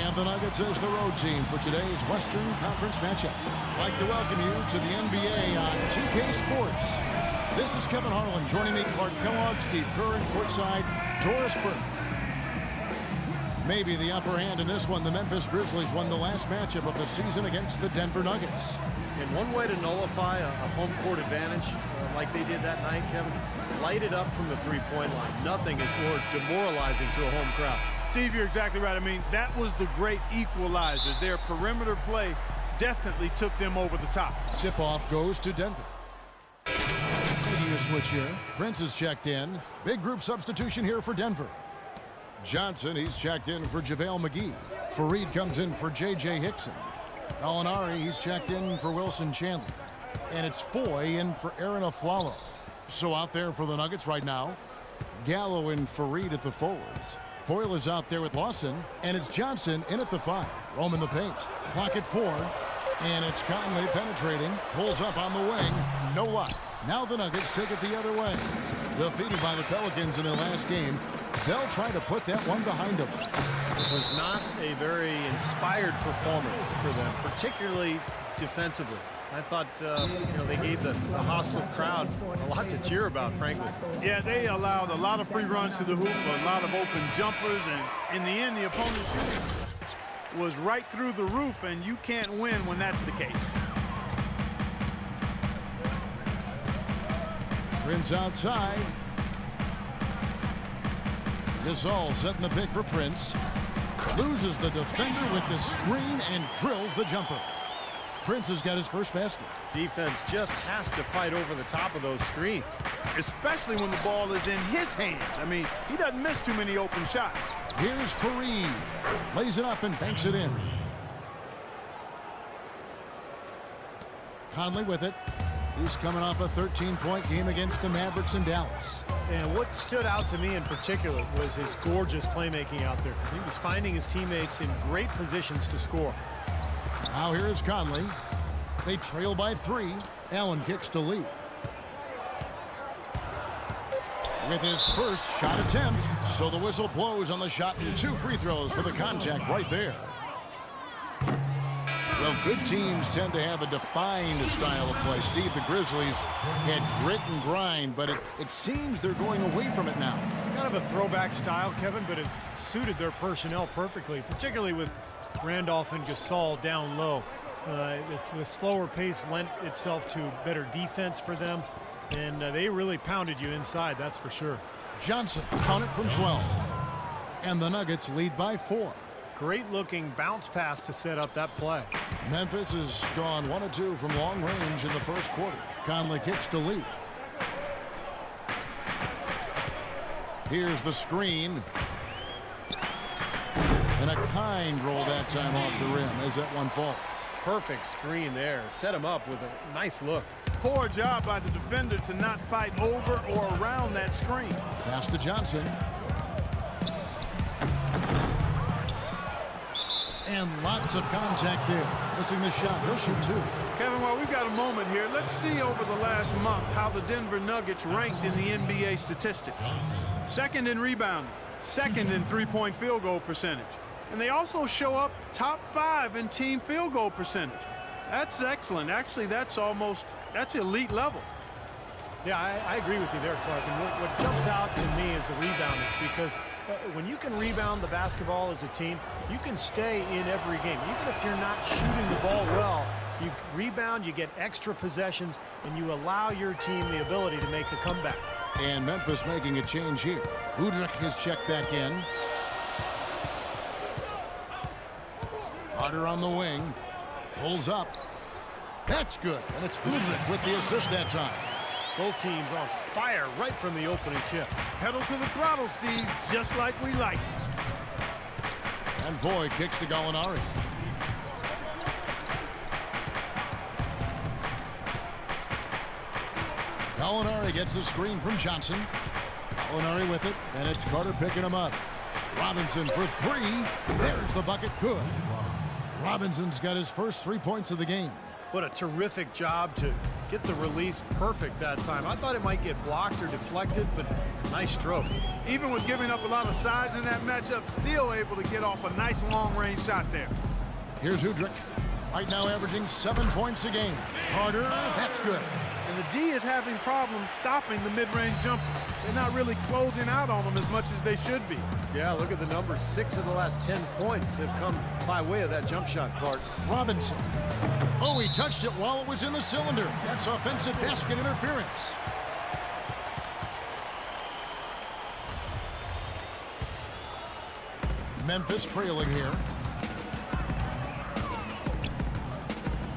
And the Nuggets as the road team for today's Western Conference matchup. I'd like to welcome you to the NBA on 2K Sports. This is Kevin Harlan. Joining me, Clark Kellogg, Steve Kerr, and courtside, Doris Burns. Maybe the upper hand in this one. The Memphis Grizzlies won the last matchup of the season against the Denver Nuggets. And one way to nullify a home court advantage like they did that night, Kevin, light it up from the three-point line. Nothing is more demoralizing to a home crowd. Steve, you're exactly right. I mean, that was the great equalizer. Their perimeter play definitely took them over the top. Tip-off goes to Denver. Making a switch here. Prince is checked in. Big group substitution here for Denver. Johnson, he's checked in for JaVale McGee. Fareed comes in for J.J. Hickson. Gallinari, he's checked in for Wilson Chandler. And it's Foy in for Aaron Aflalo. So out there for the Nuggets right now, Gallo and Fareed at the forwards. Foyle is out there with Lawson, and it's Johnson in at the 5. Rome in the paint. Clock at 4. And it's Conley penetrating. Pulls up on the wing. No luck. Now the Nuggets take it the other way. Defeated by the Pelicans in their last game, they'll try to put that one behind them. It was not a very inspired performance for them, particularly defensively. I thought, they gave the hostile crowd a lot to cheer about, frankly. Yeah, they allowed a lot of free runs to the hoop, a lot of open jumpers, and in the end, the opponent's shooting was right through the roof, and you can't win when that's the case. Prince outside. Gasol setting the pick for Prince. Loses the defender with the screen and drills the jumper. Prince has got his first basket. Defense just has to fight over the top of those screens. Especially when the ball is in his hands. I mean, he doesn't miss too many open shots. Here's Fareed. Lays it up and banks it in. Conley with it. He's coming off a 13-point game against the Mavericks in Dallas. And what stood out to me in particular was his gorgeous playmaking out there. He was finding his teammates in great positions to score. Now here is Conley. They trail by 3. Allen kicks to lead. With his first shot attempt. So the whistle blows on the shot. 2 free throws for the contact right there. Well, good teams tend to have a defined style of play. Steve, the Grizzlies had grit and grind, but it seems they're going away from it now. Kind of a throwback style, Kevin, but it suited their personnel perfectly, particularly with Randolph and Gasol down low. The slower pace lent itself to better defense for them, and they really pounded you inside, that's for sure. Johnson counted from 12, and the Nuggets lead by 4. Great-looking bounce pass to set up that play. Memphis has gone 1 of 2 from long range in the first quarter. Conley kicks to lead. Here's the screen. And a kind roll that time off the rim as that one falls. Perfect screen there. Set him up with a nice look. Poor job by the defender to not fight over or around that screen. Pass to Johnson. And lots of contact there. Missing the shot. He'll shoot 2. Kevin, while we've got a moment here, let's see over the last month how the Denver Nuggets ranked in the NBA statistics. 2nd in rebounding, 2nd in three-point field goal percentage. And they also show up top 5 in team field goal percentage. That's excellent. Actually, that's elite level. Yeah, I agree with you there, Clark. And what jumps out to me is the rebounding, because when you can rebound the basketball as a team, you can stay in every game. Even if you're not shooting the ball well, you rebound, you get extra possessions, and you allow your team the ability to make a comeback. And Memphis making a change here. Udrich is checked back in. Carter on the wing. Pulls up. That's good. And it's Udrich with the assist that time. Both teams on fire right from the opening tip. Pedal to the throttle, Steve, just like we like. And Foy kicks to Gallinari. Gallinari gets the screen from Johnson. Gallinari with it, and it's Carter picking him up. Robinson for 3. There's the bucket. Good. Robinson's got his first 3 points of the game. What a terrific job to get the release perfect that time. I thought it might get blocked or deflected, but nice stroke. Even with giving up a lot of size in that matchup, still able to get off a nice long-range shot there. Here's Udrich. Right now averaging 7 points a game. Carter, that's good. And the D is having problems stopping the mid-range jumper. They're not really closing out on them as much as they should be. Yeah, look at the numbers. 6 of the last 10 points have come by way of that jump shot, Clark. Robinson. Oh, he touched it while it was in the cylinder. That's offensive basket interference. Memphis trailing here.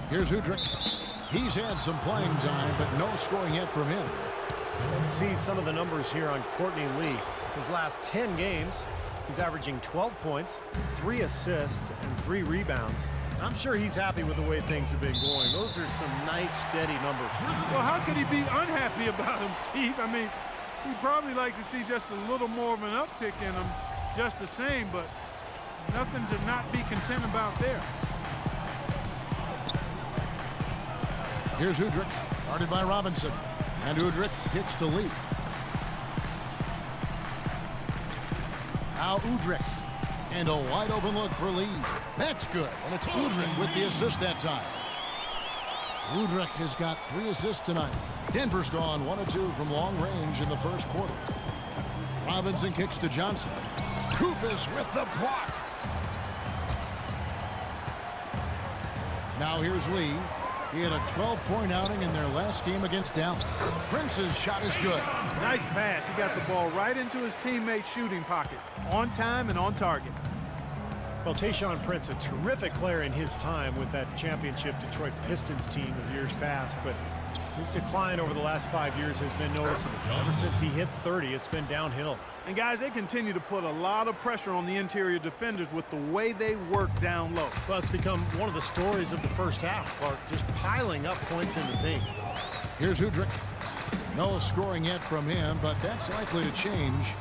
Here's Udrich. He's had some playing time, but no scoring yet from him. Let's see some of the numbers here on Courtney Lee. His last 10 games, he's averaging 12 points, 3 assists, and 3 rebounds. I'm sure he's happy with the way things have been going. Those are some nice, steady numbers. Well, how could he be unhappy about him, Steve? I mean, we'd probably like to see just a little more of an uptick in him, just the same, but nothing to not be content about there. Here's Udrich, guarded by Robinson. And Udrich kicks to Lee. Now Udrich. And a wide open look for Lee. That's good. And it's Udrich with the assist that time. Udrich has got 3 assists tonight. Denver's gone 1 of 2 from long range in the first quarter. Robinson kicks to Johnson. Koufos with the block. Now here's Lee. He had a 12-point outing in their last game against Dallas. Prince's shot is good. Nice pass. He got the ball right into his teammate's shooting pocket. On time and on target. Well, Tayshaun Prince, a terrific player in his time with that championship Detroit Pistons team of years past, but his decline over the last 5 years has been noticeable. Ever since he hit 30, it's been downhill. And guys, they continue to put a lot of pressure on the interior defenders with the way they work down low. Well, it's become one of the stories of the first half, Clark, just piling up points in the paint. Here's Udrich. No scoring yet from him, but that's likely to change.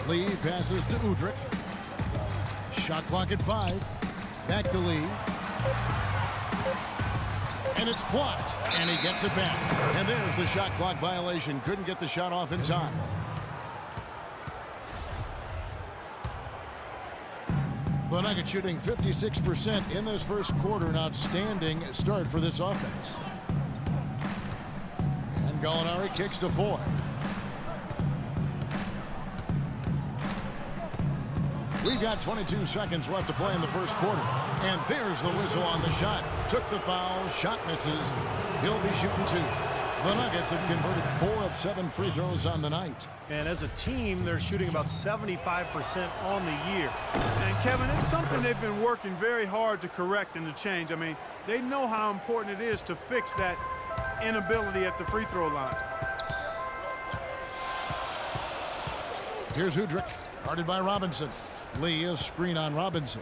Lee passes to Udrich. Shot clock at 5. Back to Lee. And it's blocked. And he gets it back. And there's the shot clock violation. Couldn't get the shot off in time. The Nuggets shooting 56% in this first quarter. An outstanding start for this offense. And Gallinari kicks to Foy. We've got 22 seconds left to play in the first quarter. And there's the whistle on the shot. Took the foul. Shot misses. He'll be shooting 2. The Nuggets have converted 4 of 7 free throws on the night. And as a team, they're shooting about 75% on the year. And Kevin, it's something they've been working very hard to correct and to change. I mean, they know how important it is to fix that inability at the free throw line. Here's Udrich, guarded by Robinson. Lee, a screen on Robinson.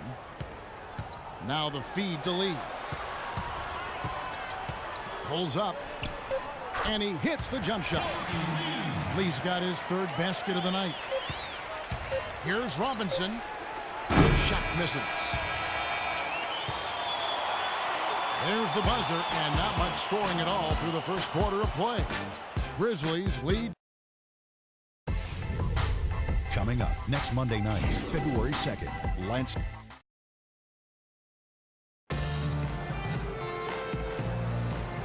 Now the feed to Lee. Pulls up. And he hits the jump shot. Lee's got his 3rd basket of the night. Here's Robinson. Shot misses. There's the buzzer, and not much scoring at all through the first quarter of play. Grizzlies lead. Coming up next Monday night, February 2nd, Lance.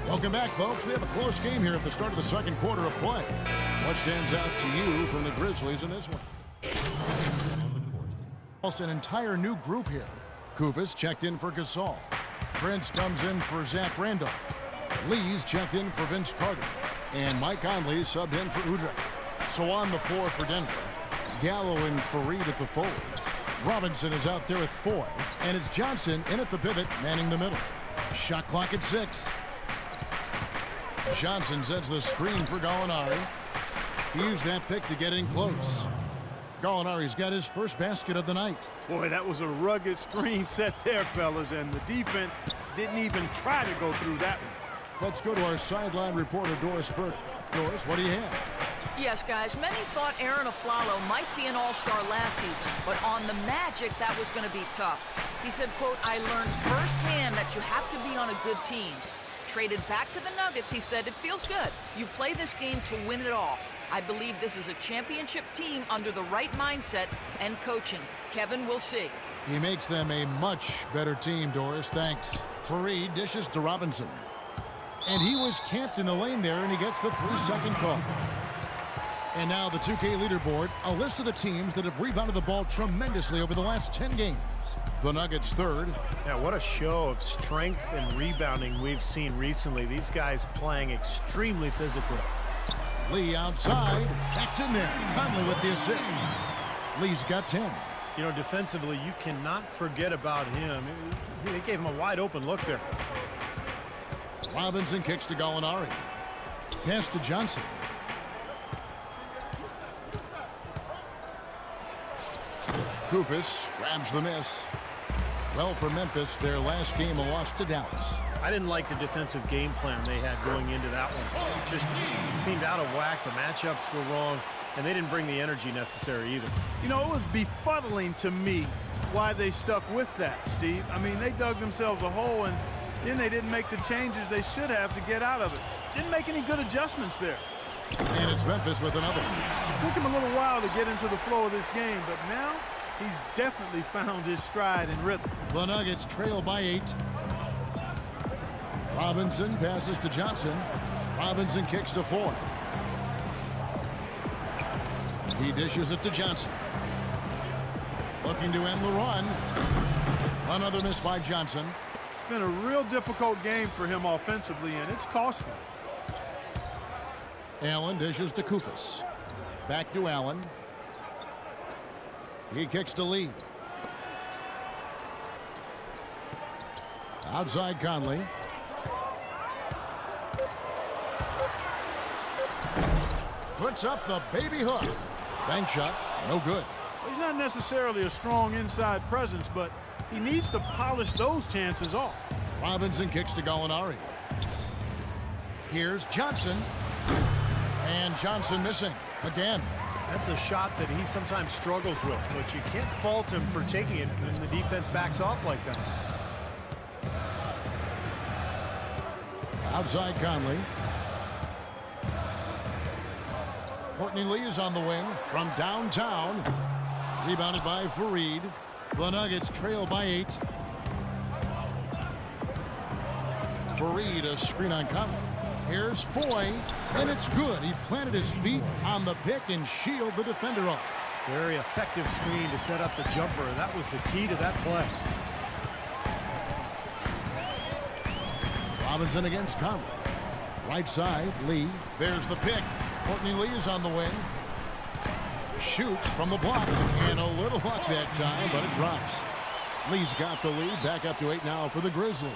Welcome back, folks. We have a close game here at the start of the second quarter of play. What stands out to you from the Grizzlies in this one? Almost an entire new group here. Koufos checked in for Gasol. Prince comes in for Zach Randolph. Lee's checked in for Vince Carter. And Mike Conley subbed in for Udrich. So on the floor for Denver, Gallo and Fareed at the forwards. Robinson is out there with Foy. And it's Johnson in at the pivot, manning the middle. Shot clock at 6. Johnson sets the screen for Gallinari. He used that pick to get in close. Gallinari's got his first basket of the night. Boy, that was a rugged screen set there, fellas, and the defense didn't even try to go through that one. Let's go to our sideline reporter, Doris Burke. Doris, what do you have? Yes, guys, many thought Aaron Aflalo might be an all-star last season, but on the Magic, that was going to be tough. He said, quote, "I learned firsthand that you have to be on a good team." Traded back to the Nuggets, he said, "It feels good. You play this game to win it all. I believe this is a championship team under the right mindset and coaching. Kevin, we'll see." He makes them a much better team, Doris. Thanks. Fareed dishes to Robinson. And he was camped in the lane there, and he gets the 3-second call. And now the 2K leaderboard, a list of the teams that have rebounded the ball tremendously over the last 10 games. The Nuggets third. Yeah, what a show of strength and rebounding we've seen recently. These guys playing extremely physically. Lee outside. That's in there. Conley with the assist. Lee's got 10. You know, defensively, you cannot forget about him. They gave him a wide open look there. Robinson kicks to Gallinari. Pass to Johnson. Kufis grabs the miss. Well, for Memphis, their last game a loss to Dallas. I didn't like the defensive game plan they had going into that one. It just seemed out of whack. The matchups were wrong, and they didn't bring the energy necessary either. You know, it was befuddling to me why they stuck with that, Steve. I mean, they dug themselves a hole, and then they didn't make the changes they should have to get out of it. Didn't make any good adjustments there. And it's Memphis with another. It took him a little while to get into the flow of this game, but now he's definitely found his stride and rhythm. The Nuggets trail by 8. Robinson passes to Johnson. Robinson kicks to Foy. He dishes it to Johnson. Looking to end the run. Another miss by Johnson. It's been a real difficult game for him offensively, and it's cost him. Allen dishes to Kufis. Back to Allen. He kicks to Lee. Outside Conley. Puts up the baby hook. Bank shot, no good. He's not necessarily a strong inside presence, but he needs to polish those chances off. Robinson kicks to Gallinari. Here's Johnson. And Johnson missing again. That's a shot that he sometimes struggles with, but you can't fault him for taking it when the defense backs off like that. Outside Conley. Courtney Lee is on the wing from downtown. Rebounded by Fareed. The Nuggets trail by 8. Fareed, a screen on Conley. Here's Foy, and it's good. He planted his feet on the pick and shielded the defender off. Very effective screen to set up the jumper, and that was the key to that play. Robinson against Conley. Right side, Lee. There's the pick. Courtney Lee is on the wing. Shoots from the block. And a little luck that time, but it drops. Lee's got the lead. Back up to 8 now for the Grizzlies.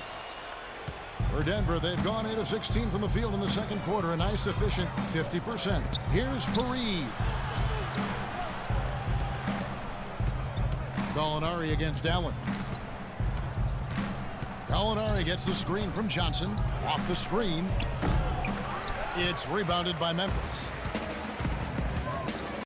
For Denver, they've gone 8 of 16 from the field in the second quarter. A nice, efficient 50%. Here's Fareed. Gallinari against Allen. Gallinari gets the screen from Johnson. Off the screen. It's rebounded by Memphis.